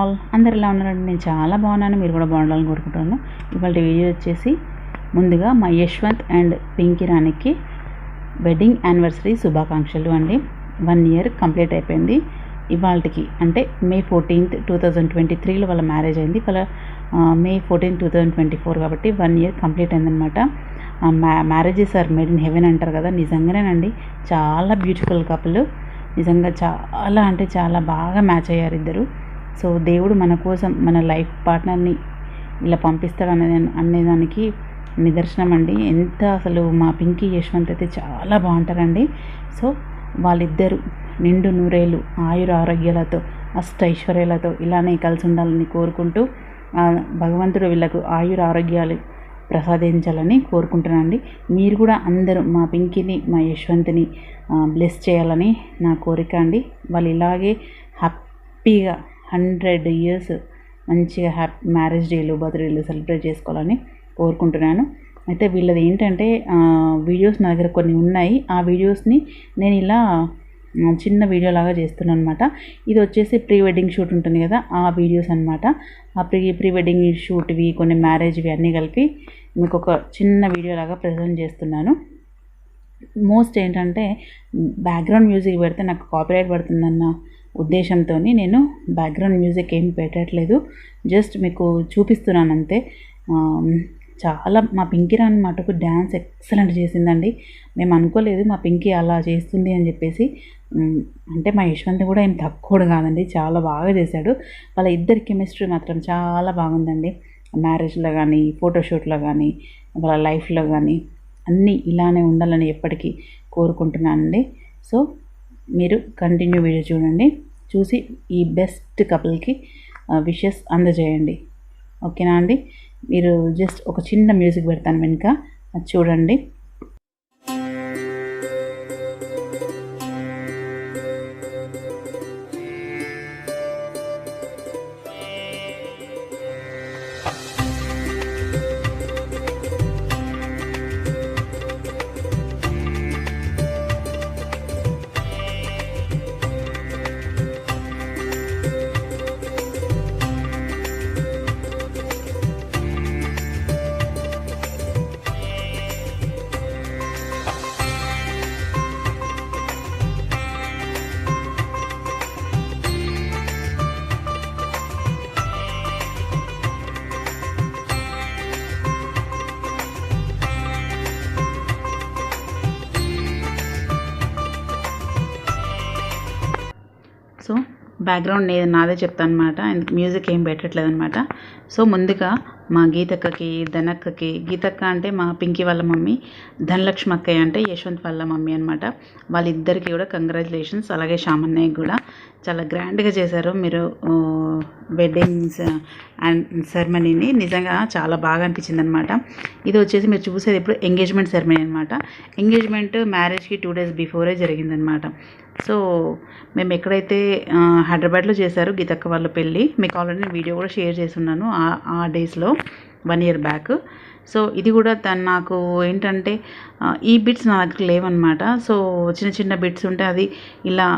All, అందరు ఎలా ఉన్నారండి? నేను చాలా బాగున్నాను, మీరు కూడా బాగుండాలని కోరుకుంటున్నాను. ఇవాళ వీడియో వచ్చేసి ముందుగా మా యశ్వంత్ అండ్ పింకీ రాణికి వెడ్డింగ్ యానివర్సరీ శుభాకాంక్షలు అండి. 1 year కంప్లీట్ అయిపోయింది ఇవాళకి, అంటే May 14th 2023లో వాళ్ళ మ్యారేజ్ అయింది. వాళ్ళ May 14th 2024 కాబట్టి 1 year కంప్లీట్ అయిందనమాట. Marriages are made in heaven అంటారు కదా, నిజంగానేనండి. చాలా బ్యూటిఫుల్ కపుల్, నిజంగా చాలా అంటే చాలా బాగా మ్యాచ్ అయ్యారు ఇద్దరు. సో దేవుడు మన కోసం మన లైఫ్ పార్ట్నర్ని ఇలా పంపిస్తాడు అనేదానికి నిదర్శనం అండి. ఎంత అసలు మా పింకీ యశ్వంత్ అయితే చాలా బాగుంటారండి. సో వాళ్ళిద్దరూ నిండు నూరేళ్ళు ఆయుర ఆరోగ్యాలతో అష్టైశ్వర్యాలతో ఇలానే కలిసి ఉండాలని కోరుకుంటూ భగవంతుడు వీళ్ళకు ఆయుర ఆరోగ్యాలు ప్రసాదించాలని కోరుకుంటున్నానండి. మీరు కూడా అందరూ మా పింకీని మా యశ్వంత్ని బ్లెస్ చేయాలని నా కోరిక అండి. వాళ్ళు ఇలాగే హ్యాపీగా 100 years మంచిగా మ్యారేజ్ డేలు బర్త్డేలు సెలబ్రేట్ చేసుకోవాలని కోరుకుంటున్నాను. అయితే వీళ్ళది ఏంటంటే వీడియోస్ నా దగ్గర కొన్ని ఉన్నాయి. ఆ వీడియోస్ని నేను ఇలా చిన్న వీడియో లాగా చేస్తున్నాను అనమాట. ఇది వచ్చేసి ప్రీ వెడ్డింగ్ షూట్ ఉంటుంది కదా, ఆ వీడియోస్ అనమాట. ఆ ప్రీ వెడ్డింగ్ షూట్వి కొన్ని మ్యారేజ్వి అన్నీ కలిపి మీకు ఒక చిన్న వీడియో లాగా ప్రజెంట్ చేస్తున్నాను. మోస్ట్ ఏంటంటే బ్యాక్గ్రౌండ్ మ్యూజిక్ పెడితే నాకు కాపీరైట్ పడుతుందన్న ఉద్దేశంతో నేను బ్యాక్గ్రౌండ్ మ్యూజిక్ ఏం పెట్టట్లేదు, జస్ట్ మీకు చూపిస్తున్నాను అంతే. చాలా మా పింకీ రాణి మటుకు డ్యాన్స్ ఎక్సలెంట్ చేసిందండి. మేము అనుకోలేదు మా పింకీ అలా చేస్తుంది అని చెప్పేసి. అంటే మా యశ్వంత్ కూడా ఏం తక్కువ కాదండి, చాలా బాగా చేశాడు. వాళ్ళ ఇద్దరి కెమిస్ట్రీ మాత్రం చాలా బాగుందండి. మ్యారేజ్లో కానీ ఫోటోషూట్లో కానీ వాళ్ళ లైఫ్లో కానీ అన్నీ ఇలానే ఉండాలని ఎప్పటికీ కోరుకుంటున్నానండి. సో మీరు కంటిన్యూ వీడియో చూడండి, చూసి ఈ బెస్ట్ కపుల్కి విషెస్ అందజేయండి. ఓకేనా అండి? మీరు జస్ట్ ఒక చిన్న మ్యూజిక్ పెడతాను వెనుక, అది చూడండి. సో బ్యాక్గ్రౌండ్ నాదే చెప్తాను అనమాట, మ్యూజిక్ ఏం పెట్టట్లేదు అనమాట. సో ముందుగా మా గీతక్కకి ధనక్కకి, గీతక్క అంటే మా పింకీ వాళ్ళ మమ్మీ, ధనలక్ష్మి అక్కయ్య అంటే యశ్వంత్ వాళ్ళ మమ్మీ అనమాట. వాళ్ళిద్దరికీ కూడా కంగ్రాచులేషన్స్. అలాగే శ్యామన్నయ్యకి కూడా చాలా గ్రాండ్గా చేశారు మీరు వెడ్డింగ్స్ అండ్ సెరమనీని, నిజంగా చాలా బాగా అనిపించింది అనమాట. ఇది వచ్చేసి మీరు చూసేది ఇప్పుడు ఎంగేజ్మెంట్ సెరమనీ అనమాట. ఎంగేజ్మెంట్ మ్యారేజ్కి 2 days బిఫోరే జరిగిందనమాట. సో మేము ఎక్కడైతే హైదరాబాద్లో చేశారు గీతక్క వాళ్ళ పెళ్ళి, మీకు ఆల్రెడీ నేను వీడియో కూడా షేర్ చేస్తున్నాను ఆ డేస్లో 1 year బ్యాక్. సో ఇది కూడా నాకు ఏంటంటే ఈ బిట్స్ నా దగ్గర లేవన్నమాట. సో చిన్న చిన్న బిట్స్ ఉంటే అది ఇలా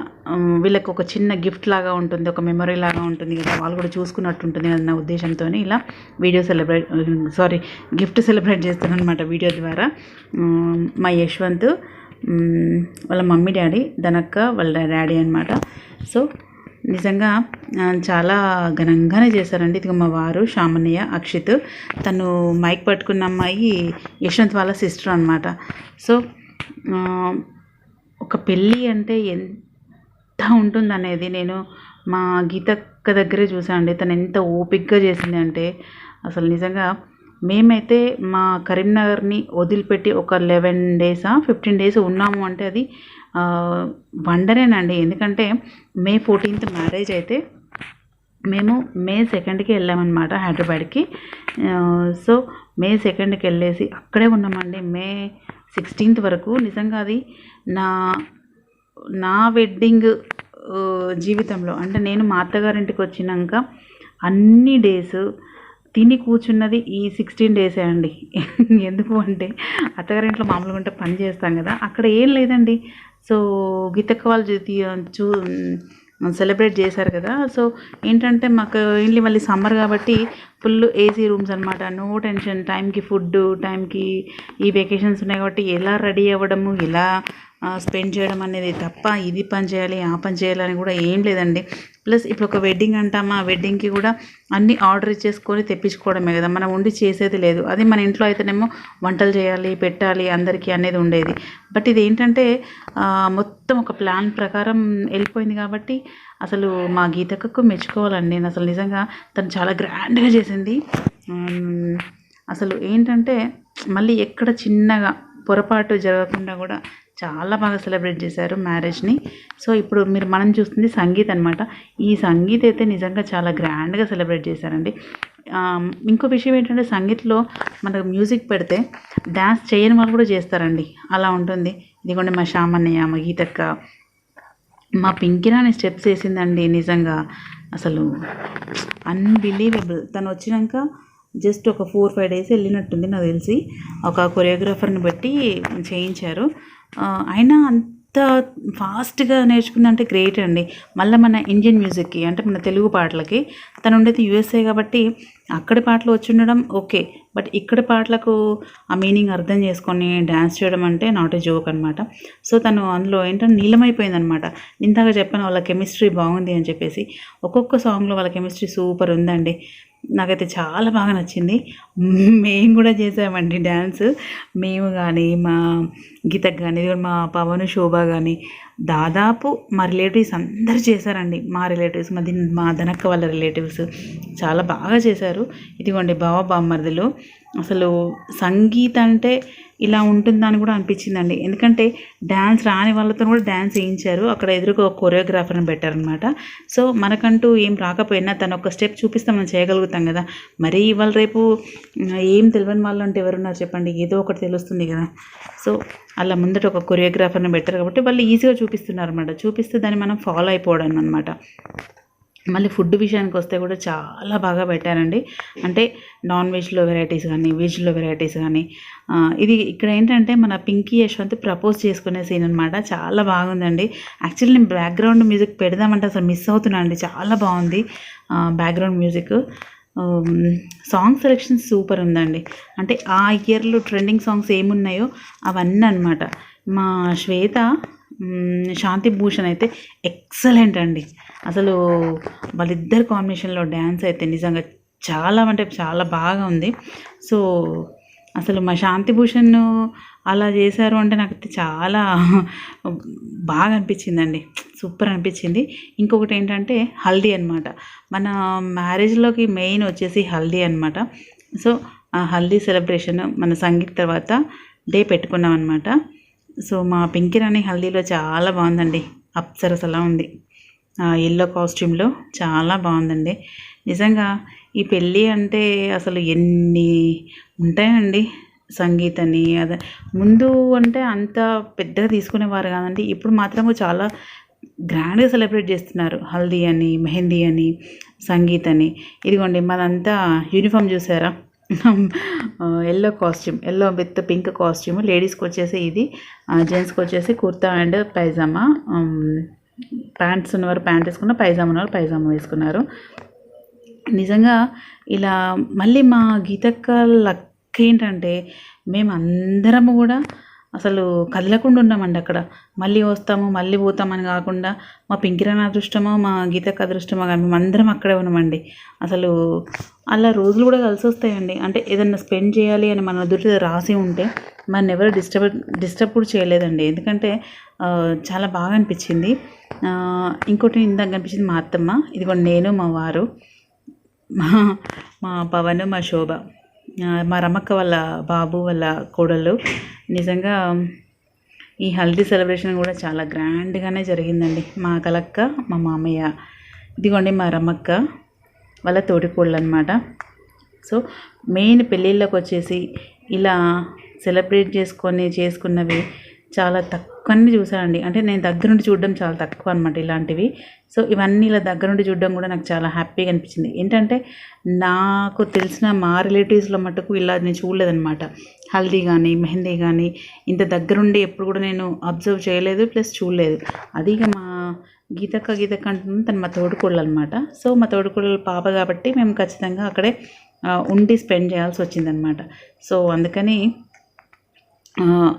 వీళ్ళకి ఒక చిన్న గిఫ్ట్ లాగా ఉంటుంది, ఒక మెమరీ లాగా ఉంటుంది కదా, వాళ్ళు కూడా చూసుకున్నట్టు ఉంటుంది కదా నా ఉద్దేశంతో ఇలా గిఫ్ట్ సెలబ్రేట్ చేస్తాను అనమాట వీడియో ద్వారా. మా యశ్వంత్ వాళ్ళ మమ్మీ డాడీ, ధనక్క వాళ్ళ డాడీ అనమాట. సో నిజంగా చాలా ఘనంగానే చేశారండి. ఇది మా వారు శ్యామన్నయ్య, అక్షిత్, తను మైక్ పట్టుకున్న అమ్మాయి యశ్వంత్ వాళ్ళ సిస్టర్ అనమాట. సో ఒక పెళ్ళి అంటే ఎంత ఉంటుందనేది నేను మా గీతక్క దగ్గరే చూసానండి. తను ఎంత ఓపికగా చేసింది అంటే అసలు నిజంగా మేమైతే మా కరీంనగర్ని వదిలిపెట్టి ఒక 11 days 15 days ఉన్నాము అంటే అది వండరేనండి. ఎందుకంటే May 14th మ్యారేజ్ అయితే మేము May 2కి వెళ్ళామన్నమాట హైదరాబాద్కి. సో May 2కి వెళ్ళేసి అక్కడే ఉన్నామండి May 16th వరకు. నిజంగా అది నా వెడ్డింగ్ జీవితంలో, అంటే నేను మా అత్తగారింటికి వచ్చినాక అన్ని డేస్ తిని కూర్చున్నది ఈ 16 days అండి. ఎందుకు అంటే అత్తగారింట్లో మామూలుగా ఉంటే పని చేస్తాం కదా, అక్కడ ఏం లేదండి. సో గీతక్క వాళ్ళు సెలబ్రేట్ చేశారు కదా. సో ఏంటంటే మాకు ఓన్లీ మళ్ళీ సమ్మర్ కాబట్టి ఫుల్ ఏసీ రూమ్స్ అనమాట. నో టెన్షన్, టైంకి ఫుడ్, టైంకి ఈ వెకేషన్స్ ఉన్నాయి కాబట్టి ఎలా రెడీ అవ్వడము, ఎలా స్పెండ్ చేయడం అనేది తప్ప ఇది పని చేయాలి ఆ పని చేయాలని కూడా ఏం లేదండి. ప్లస్ ఇప్పుడు ఒక వెడ్డింగ్ అంటామా, ఆ వెడ్డింగ్కి కూడా అన్నీ ఆర్డర్ ఇచ్చేసుకొని తెప్పించుకోవడమే కదా, మనం ఉండి చేసేది లేదు. అది మన ఇంట్లో అయితేనేమో వంటలు చేయాలి, పెట్టాలి అందరికీ అనేది ఉండేది. బట్ ఇది ఏంటంటే మొత్తం ఒక ప్లాన్ ప్రకారం వెళ్ళిపోయింది కాబట్టి అసలు మా గీతక్కకు మెచ్చుకోవాలండి. నేను అసలు నిజంగా తను చాలా గ్రాండ్గా చేసింది. అసలు ఏంటంటే మళ్ళీ ఎక్కడ చిన్నగా పొరపాటు జరగకుండా కూడా చాలా బాగా సెలబ్రేట్ చేశారు మ్యారేజ్ని. సో ఇప్పుడు మనం చూస్తుంది సంగీత్ అనమాట. ఈ సంగీత్ అయితే నిజంగా చాలా గ్రాండ్గా సెలబ్రేట్ చేశారండి. ఇంకో విషయం ఏంటంటే సంగీత్లో మనకు మ్యూజిక్ పెడితే డ్యాన్స్ చేయని వాళ్ళు కూడా చేస్తారండి, అలా ఉంటుంది. ఇదిగోండి మా శ్యామన్నయ్య, మా గీతక్క, మా పింకిరాని స్టెప్స్ వేసిందండి. నిజంగా అసలు అన్బిలీవబుల్. తను వచ్చినాక జస్ట్ ఒక 4-5 డేస్ వెళ్ళినట్టుంది నాకు తెలిసి. ఒక కొరియోగ్రాఫర్ని బట్టి చేయించారు. అయినా అంత ఫాస్ట్గా నేర్చుకుందంటే గ్రేట్ అండి. మళ్ళీ మన ఇండియన్ మ్యూజిక్కి అంటే మన తెలుగు పాటలకి, తను ఉండేది యూఎస్ఏ కాబట్టి అక్కడి పాటలు వచ్చి ఉండడం ఓకే, బట్ ఇక్కడి పాటలకు ఆ మీనింగ్ అర్థం చేసుకొని డ్యాన్స్ చేయడం అంటే నాట్ ఏ జోక్ అనమాట. సో తను అందులో ఏంటంటే నీలమైపోయిందనమాట. ఇంతగా చెప్పాను వాళ్ళ కెమిస్ట్రీ బాగుంది అని చెప్పేసి. ఒక్కొక్క సాంగ్లో వాళ్ళ కెమిస్ట్రీ సూపర్ ఉందండి. నాకైతే చాలా బాగా నచ్చింది. మేము కూడా చేసామండి డ్యాన్స్. మేము కానీ మా గీతకు కానీ, ఇది మా పవన్, శోభ కానీ దాదాపు మా రిలేటివ్స్ అందరూ చేశారండి. మా రిలేటివ్స్, మా ధనక్క వాళ్ళ రిలేటివ్స్ చాలా బాగా చేశారు. ఇదిగోండి బావ బామ్మర్దులు. అసలు సంగీత్ అంటే ఇలా ఉంటుందని కూడా అనిపించిందండి. ఎందుకంటే డ్యాన్స్ రాని వాళ్ళతో కూడా డ్యాన్స్ వేయించారు. అక్కడ ఎదురుగా ఒక కొరియోగ్రాఫర్ని పెట్టారనమాట. సో మనకంటూ ఏం రాకపోయినా తను ఒక స్టెప్ చూపిస్తే మనం చేయగలుగుతాం కదా. మరీ ఇవాళ రేపు ఏం తెలియని వాళ్ళు అంటే ఎవరున్నారు చెప్పండి, ఏదో ఒకటి తెలుస్తుంది కదా. సో అలా ముందట ఒక కొరియోగ్రాఫర్ని పెట్టారు కాబట్టి వాళ్ళు ఈజీగా చూపిస్తున్నారు అనమాట. చూపిస్తే దాన్ని మనం ఫాలో అయిపోవడం అనమాట. మళ్ళీ ఫుడ్ విషయానికి వస్తే కూడా చాలా బాగా పెట్టారండి. అంటే నాన్ వెజ్లో వెరైటీస్ కానీ, వెజ్లో వెరైటీస్ కానీ. ఇది ఇక్కడ ఏంటంటే మన పింకీ యశ్వంత్ ప్రపోజ్ చేసుకునే సీన్ అనమాట. చాలా బాగుందండి. యాక్చువల్లీ నేను బ్యాక్గ్రౌండ్ మ్యూజిక్ పెడదామంటే అసలు మిస్ అవుతున్నాను అండి. చాలా బాగుంది background music. Song selection super ఉందండి. అంటే ఆ ఇయర్లో ట్రెండింగ్ సాంగ్స్ ఏమున్నాయో అవన్నీ అనమాట. మా శ్వేత శాంతి భూషణ్ అయితే ఎక్సలెంట్ అండి. అసలు వాళ్ళిద్దరు కాంబినేషన్లో డ్యాన్స్ అయితే నిజంగా చాలా అంటే చాలా బాగా ఉంది. సో అసలు మా శాంతి భూషణ్ అలా చేశారు అంటే నాకైతే చాలా బాగా అనిపించిందండి. సూపర్ అనిపించింది. ఇంకొకటి ఏంటంటే హల్దీ అనమాట. మన మ్యారేజ్లోకి మెయిన్ వచ్చేసి హల్దీ అనమాట. సో ఆ హల్దీ సెలబ్రేషన్ మన సంగీత్ తర్వాత డే పెట్టుకున్నాం అనమాట. సో మా పింకిరాణి హల్దీలో చాలా బాగుందండి. అప్సరసలా ఉంది ఎల్లో కాస్ట్యూమ్లో, చాలా బాగుందండి. నిజంగా ఈ పెళ్ళి అంటే అసలు ఎన్ని ఉంటాయండి. సంగీత్ అని అదే ముందు అంటే అంత పెద్దగా తీసుకునేవారు కాదండి. ఇప్పుడు మాత్రము చాలా గ్రాండ్గా సెలబ్రేట్ చేస్తున్నారు. హల్దీ అని, మెహందీ అని, సంగీత్ అని. ఇదిగోండి మనంతా యూనిఫామ్ చూసారా, yellow costume, yellow with pink costume. లేడీస్కి వచ్చేసి ఇది, జెంట్స్కి వచ్చేసి కుర్తా అండ్ పైజామా. ప్యాంట్స్ ఉన్నవారు ప్యాంట్ వేసుకున్నారు, పైజామా ఉన్నవారు పైజామా వేసుకున్నారు. నిజంగా ఇలా మళ్ళీ మా గీతక్క లక్ ఏంటంటే మేము అందరము కూడా అసలు కదలకుండా ఉన్నామండి అక్కడ. మళ్ళీ వస్తాము మళ్ళీ పోతామని కాకుండా మా పింకిరాని అదృష్టమో మా గీతక్క అదృష్టమో కానీ మేమందరం అక్కడే ఉన్నామండి. అసలు అలా రోజులు కూడా కలిసి వస్తాయండి. అంటే ఏదన్నా స్పెండ్ చేయాలి అని మన ఎదుటి రాసి ఉంటే మన ఎవరు డిస్టర్బ్ కూడా చేయలేదండి. ఎందుకంటే చాలా బాగా అనిపించింది. ఇంకోటి ఇందాక అనిపించింది మా అత్తమ్మ. ఇదిగోండి నేను, మా వారు, మా పవన్, మా శోభ, మా రమక్క వాళ్ళ బాబు వాళ్ళ కోడలు. నిజంగా ఈ హల్దీ సెలబ్రేషన్ కూడా చాలా గ్రాండ్గానే జరిగిందండి. మా కలక్క, మా మామయ్య, ఇదిగోండి మా రమక్క వాళ్ళ తోటికోళ్ళు అనమాట. సో మెయిన్ పెళ్ళిళ్ళకి వచ్చేసి ఇలా సెలబ్రేట్ చేసుకున్నవి చాలా తక్కువని చూసానండి. అంటే నేను దగ్గర నుండి చూడడం చాలా తక్కువ అనమాట ఇలాంటివి. సో ఇవన్నీ ఇలా దగ్గర నుండి చూడడం కూడా నాకు చాలా హ్యాపీగా అనిపించింది. ఏంటంటే నాకు తెలిసిన మా రిలేటివ్స్లో మటుకు ఇలా నేను చూడలేదనమాట. హల్దీ కానీ, మెహందీ కానీ ఇంత దగ్గరుండి ఎప్పుడు కూడా నేను అబ్జర్వ్ చేయలేదు, ప్లస్ చూడలేదు. అది ఇక మా గీతక్క అంటున్నాను, తను మా తోడుకోళ్ళు అనమాట. సో మా తోడుకోళ్ళ పాప కాబట్టి మేము ఖచ్చితంగా అక్కడే ఉండి స్పెండ్ చేయాల్సి వచ్చిందనమాట. సో అందుకని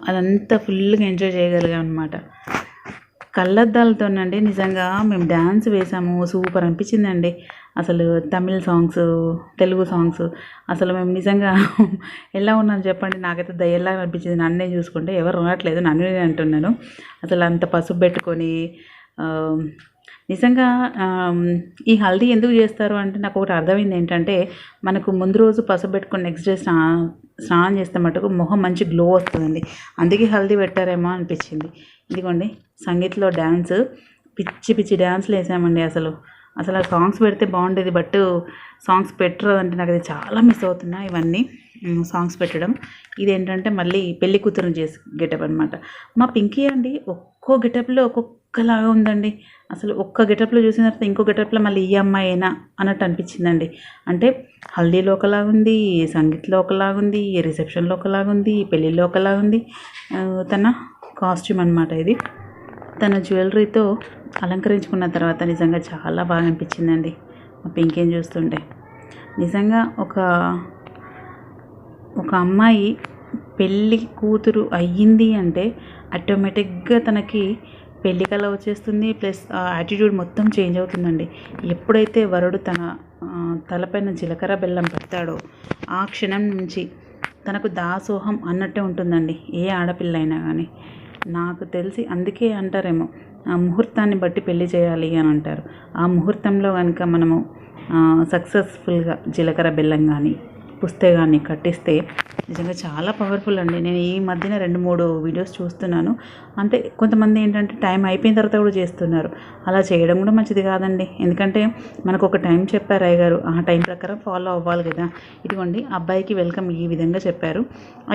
అదంతా ఫుల్గా ఎంజాయ్ చేయగలిగాం అనమాట. కళ్ళద్దాలతోనండి నిజంగా మేము డ్యాన్స్ వేసాము, సూపర్ అనిపించిందండి. అసలు తమిళ సాంగ్స్, తెలుగు సాంగ్స్, అసలు మేము నిజంగా ఎలా ఉన్నాను చెప్పండి. నాకైతే దయ్యంలాగా అనిపించింది. నన్నే చూసుకుంటే ఎవరు ఉండట్లేదు, నన్ను నేను అంటున్నాను. అసలు అంత పసుపు పెట్టుకొని నిజంగా ఈ హల్దీ ఎందుకు చేస్తారు అంటే నాకు ఒకటి అర్థమైంది ఏంటంటే, మనకు ముందు రోజు పసుపు పెట్టుకొని నెక్స్ట్ డే స్నానం చేస్తే మటుకు మొహం మంచి గ్లో వస్తుందండి. అందుకే హల్దీ పెట్టారేమో అనిపించింది. ఇదిగోండి సంగీత్లో డ్యాన్స్, పిచ్చి పిచ్చి డ్యాన్స్లు వేసామండి. అసలు ఆ సాంగ్స్ పెడితే బాగుండేది, బట్ సాంగ్స్ పెట్టరు అంటే నాకు అది చాలా మిస్ అవుతున్నా ఇవన్నీ సాంగ్స్ పెట్టడం. ఇదేంటంటే మళ్ళీ పెళ్లి కూతురుని చేసి గెటప్ అనమాట. మా పింకీ అండి ఒక్కో గెటప్లో ఒక్కొక్కలాగా ఉందండి. అసలు ఒక్క గెటప్లో చూసిన తర్వాత ఇంకో గెటప్లో మళ్ళీ ఈ అమ్మాయినా అన్నట్టు అనిపించిందండి. అంటే హల్దీలో ఒకలాగుంది, సంగీత్లో ఒకలాగుంది, రిసెప్షన్లో ఒకలాగుంది, పెళ్ళిలో ఒకలాగుంది. తన కాస్ట్యూమ్ అనమాట ఇది. తన జ్యువెలరీతో అలంకరించుకున్న తర్వాత నిజంగా చాలా బాగా అనిపించిందండి మా పింకీని చూస్తుంటే. నిజంగా ఒక అమ్మాయి పెళ్ళి కూతురు అయ్యింది అంటే ఆటోమేటిక్గా తనకి పెళ్లి కళ వచ్చేస్తుంది, ప్లస్ యాటిట్యూడ్ మొత్తం చేంజ్ అవుతుందండి. ఎప్పుడైతే వరుడు తన తలపైన జీలకర్ర బెల్లం పెడతాడో ఆ క్షణం నుంచి తనకు దాసోహం అన్నట్టే ఉంటుందండి ఏ ఆడపిల్ల అయినా కానీ. నాకు తెలిసి అందుకే అంటారేమో ఆ ముహూర్తాన్ని బట్టి పెళ్లి చేయాలి అని అంటారు. ఆ ముహూర్తంలో కనుక మనము సక్సెస్ఫుల్గా జీలకర్ర బెల్లం కానీ పుస్తే కానీ కట్టిస్తే నిజంగా చాలా పవర్ఫుల్ అండి. నేను ఈ మధ్యన 2-3 వీడియోస్ చూస్తున్నాను. అంటే కొంతమంది ఏంటంటే టైం అయిపోయిన తర్వాత కూడా చేస్తున్నారు. అలా చేయడం కూడా మంచిది కాదండి. ఎందుకంటే మనకు ఒక టైం చెప్పారు అయ్యగారు, ఆ టైం ప్రకారం ఫాలో అవ్వాలి కదా. ఇదిగోండి అబ్బాయికి వెల్కమ్ ఈ విధంగా చెప్పారు.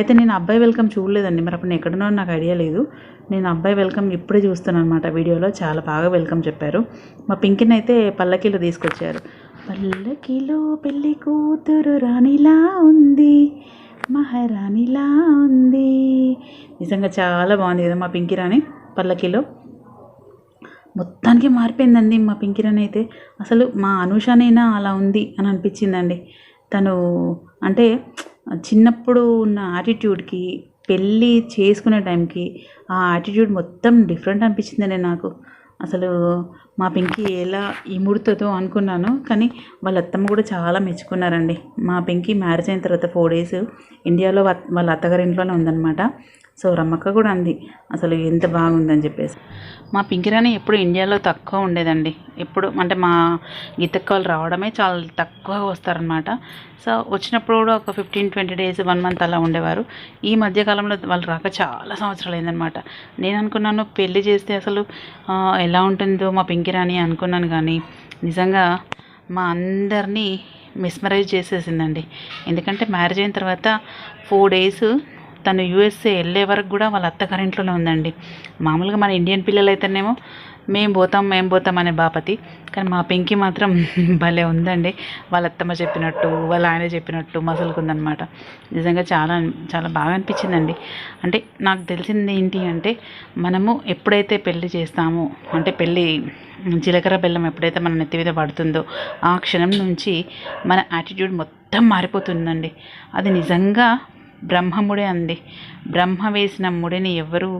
అయితే నేను అబ్బాయి వెల్కమ్ చూడలేదండి, మరి అప్పుడు నేను ఎక్కడున్నా నాకు ఐడియా లేదు. నేను అబ్బాయి వెల్కమ్ ఇప్పుడే చూస్తున్నాను అనమాట. వీడియోలో చాలా బాగా వెల్కమ్ చెప్పారు. మా పింకిని అయితే పల్లకీలో తీసుకొచ్చారు. పల్లకిలో పెళ్లి కూతురు రాణిలా ఉంది, మహారాణిలా ఉంది. నిజంగా చాలా బాగుంది కదా మా పింకీ రాణి పల్లకిలో. మొత్తానికి మారిపోయిందండి మా పింకీ రాణి అయితే. అసలు మా అనూషనైనా అలా ఉంది అని అనిపించిందండి. తను అంటే చిన్నప్పుడు ఉన్న యాటిట్యూడ్కి పెళ్ళి చేసుకునే టైంకి ఆ యాటిట్యూడ్ మొత్తం డిఫరెంట్ అనిపించిందండి నాకు. అసలు మా పింకీ ఎలా ఇముడుతుందో అనుకున్నాను, కానీ వాళ్ళ అత్తమ్మ కూడా చాలా మెచ్చుకున్నారండి. మా పింకీ మ్యారేజ్ అయిన తర్వాత 4 days ఇండియాలో వాళ్ళ అత్తగారి ఇంట్లోనే ఉందన్నమాట. సో రమ్మక్క కూడా అంది అసలు ఎంత బాగుందని చెప్పేసి. మా పింకీ రాణి ఎప్పుడు ఇండియాలో తక్కువ ఉండేదండి. ఎప్పుడు అంటే మా గీతక్క వాళ్ళు రావడమే చాలా తక్కువగా వస్తారనమాట. సో వచ్చినప్పుడు కూడా ఒక 15-20 days 1 month అలా ఉండేవారు. ఈ మధ్యకాలంలో వాళ్ళు రాక చాలా సంవత్సరాలు అయిందనమాట. నేను అనుకున్నాను పెళ్ళి చేస్తే అసలు ఎలా ఉంటుందో మా పింకీ రాణి అనుకున్నాను, కానీ నిజంగా మా అందరినీ మిస్మరైజ్ చేసేసిందండి. ఎందుకంటే మ్యారేజ్ అయిన తర్వాత 4 days తను USA వెళ్ళే వరకు కూడా వాళ్ళ అత్తగారింట్లోనే ఉందండి. మామూలుగా మన ఇండియన్ పిల్లలు అయితేనేమో మేము పోతాం అనే బాపతి, కానీ మా పింకీ మాత్రం భలే ఉందండి. వాళ్ళ అత్తమ్మ చెప్పినట్టు వాళ్ళ ఆయన చెప్పినట్టు మసలుకుందనమాట. నిజంగా చాలా చాలా బాగా అనిపించిందండి. అంటే నాకు తెలిసింది ఏంటి అంటే, మనము ఎప్పుడైతే పెళ్ళి చేస్తామో, అంటే పెళ్ళి జీలకర్ర బెల్లం ఎప్పుడైతే మన నెత్తి మీద పడుతుందో ఆ క్షణం నుంచి మన యాటిట్యూడ్ మొత్తం మారిపోతుందండి. అది నిజంగా బ్రహ్మముడే అండి. బ్రహ్మ వేసిన ముడిని ఎవరు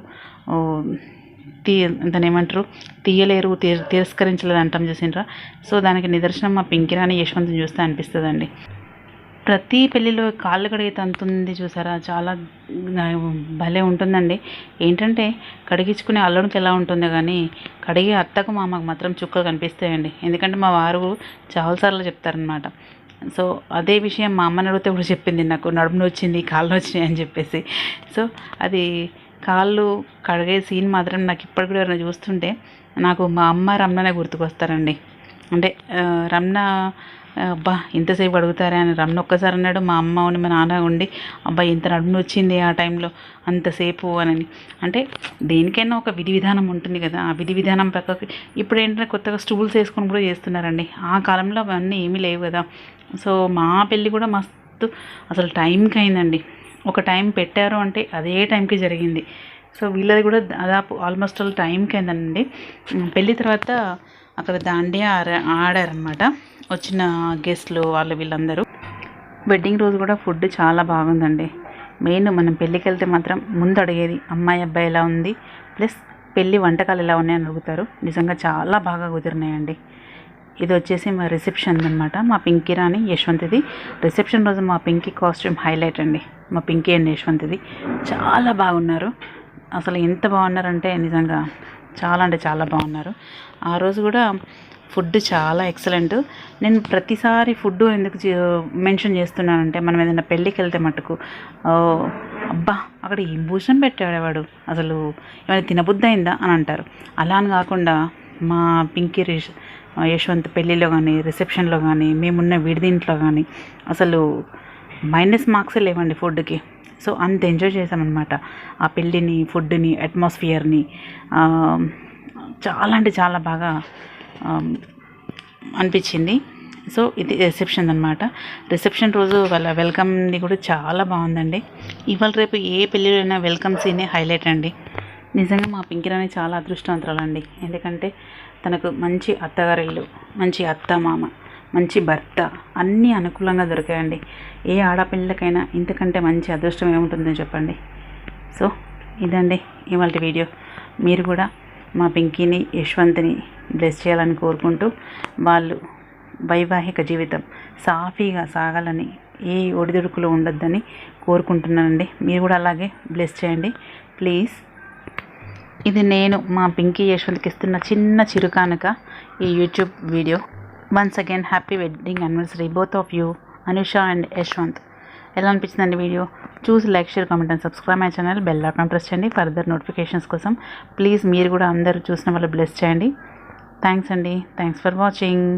దాన్ని ఏమంటారు తీయలేరు, తిరస్కరించలేదు అంటాం చూసిండ్రా. సో దానికి నిదర్శనం మా పింకీ రాణి యశ్వంత్ని చూస్తే అనిపిస్తుందండి. ప్రతి పెళ్ళిలో కాళ్ళు కడిగే తంతుంది చూసారా, చాలా భలే ఉంటుందండి. ఏంటంటే కడిగించుకునే అల్లుడికి ఎలా ఉంటుందో కానీ కడిగే అత్తకు మామకు మాత్రం చుక్కలు కనిపిస్తాయండి. ఎందుకంటే మా వారు చాలాసార్లు చెప్తారనమాట. సో అదే విషయం మా అమ్మని అడిగితే కూడా చెప్పింది, నాకు నడుమును వచ్చింది, కాళ్ళు వచ్చినాయి అని చెప్పేసి. సో అది కాళ్ళు కడిగే సీన్ మాత్రం నాకు ఇప్పటికి కూడా ఎవరైనా చూస్తుంటే నాకు మా అమ్మ రమణనే గుర్తుకొస్తారండి. అంటే రమణ అబ్బా ఇంతసేపు అడుగుతారా అని రమణ ఒక్కసారి అన్నాడు. మా అమ్మ ఉండి మా నాన్న ఉండి అబ్బా ఇంత నడుము వచ్చింది ఆ టైంలో అంతసేపు అని. అంటే దేనికైనా ఒక విధి విధానం ఉంటుంది కదా, ఆ విధి విధానం ప్రకారం ఇప్పుడు ఏంటంటే కొత్తగా స్టూల్స్ వేసుకొని కూడా చేస్తున్నారండి. ఆ కాలంలో అవన్నీ ఏమీ లేవు కదా. సో మా పెళ్ళి కూడా మస్తు అసలు టైంకి అయిందండి. ఒక టైం పెట్టారు అంటే అదే టైంకి జరిగింది. సో వీళ్ళది కూడా దాదాపు ఆల్మోస్ట్ ఆల్ టైంకి అయిందండి. పెళ్ళి తర్వాత అక్కడ దాండియా ఆడారనమాట వచ్చిన గెస్ట్లు వాళ్ళు వీళ్ళందరూ. వెడ్డింగ్ రోజు కూడా ఫుడ్ చాలా బాగుందండి. మెయిన్ మనం పెళ్ళికి వెళ్తే మాత్రం ముందు అడిగేది అమ్మాయి అబ్బాయి ఎలా ఉంది, ప్లస్ పెళ్ళి వంటకాలు ఎలా ఉన్నాయని అడుగుతారు. నిజంగా చాలా బాగా కుదిరినాయండి. ఇది వచ్చేసి మా రిసెప్షన్ అనమాట. మా పింకీ రాణి యశ్వంత్ది రిసెప్షన్ రోజు మా పింకీ కాస్ట్యూమ్ హైలైట్ అండి. మా పింకీ అండ్ యశ్వంత్ది చాలా బాగున్నారు. అసలు ఎంత బాగున్నారంటే నిజంగా చాలా అంటే చాలా బాగున్నారు. ఆ రోజు కూడా ఫుడ్ చాలా ఎక్సలెంట్. నేను ప్రతిసారి ఫుడ్ ఎందుకు మెన్షన్ చేస్తున్నానంటే, మనం ఏదైనా పెళ్ళికి వెళ్తే మటుకు అబ్బా అక్కడ ఏం భూషణం పెట్టాడేవాడు, అసలు ఏమైనా తినబుద్ధి అయిందా అని అంటారు. అలా అని కాకుండా మా పింకీ యశ్వంత్ పెళ్ళిలో కానీ రిసెప్షన్లో కానీ మేమున్న విడిదింట్లో కానీ అసలు మైనస్ మార్క్సే లేవండి ఫుడ్కి. సో అంత ఎంజాయ్ చేసామన్నమాట ఆ పెళ్ళిని, ఫుడ్ని, అట్మాస్ఫియర్ని. చాలా అంటే చాలా బాగా అనిపించింది. సో ఇది రిసెప్షన్ అనమాట. రిసెప్షన్ రోజు వాళ్ళ వెల్కమ్ది కూడా చాలా బాగుందండి. ఇవాళ రేపు ఏ పెళ్ళిలోనైనా వెల్కమ్ సీనే హైలైట్ అండి. నిజంగా మా పింకీ రాణి చాలా అదృష్టవంతురాలండి. ఎందుకంటే తనకు మంచి అత్తగారిల్లు, మంచి అత్త మామ, మంచి భర్త అన్నీ అనుకూలంగా దొరికాయండి. ఏ ఆడపిల్లకైనా ఇంతకంటే మంచి అదృష్టం ఏముంటుందో చెప్పండి. సో ఇదండి ఇవాళ వీడియో. మీరు కూడా మా పింకీని యశ్వంత్ని బ్లెస్ చేయాలని కోరుకుంటూ, వాళ్ళు వైవాహిక జీవితం సాఫీగా సాగాలని, ఏ ఒడిదుడుకులు ఉండొద్దని కోరుకుంటున్నానండి. మీరు కూడా అలాగే బ్లెస్ చేయండి ప్లీజ్. ఇది నేను మా పింకీ యశ్వంత్కి ఇస్తున్న చిన్న చిరుకానుక ఈ YouTube video. Once again happy wedding anniversary both of you, Anusha and Yashwant. ఎలా అనిపించిందండి వీడియో? చూసి like, share, comment and subscribe my channel. Bell icon press చేయండి ఫర్దర్ నోటిఫికేషన్స్ కోసం. ప్లీజ్ మీరు కూడా అందరూ చూసిన వాళ్ళు బ్లెస్ చేయండి. థ్యాంక్స్ అండి. Thanks for watching.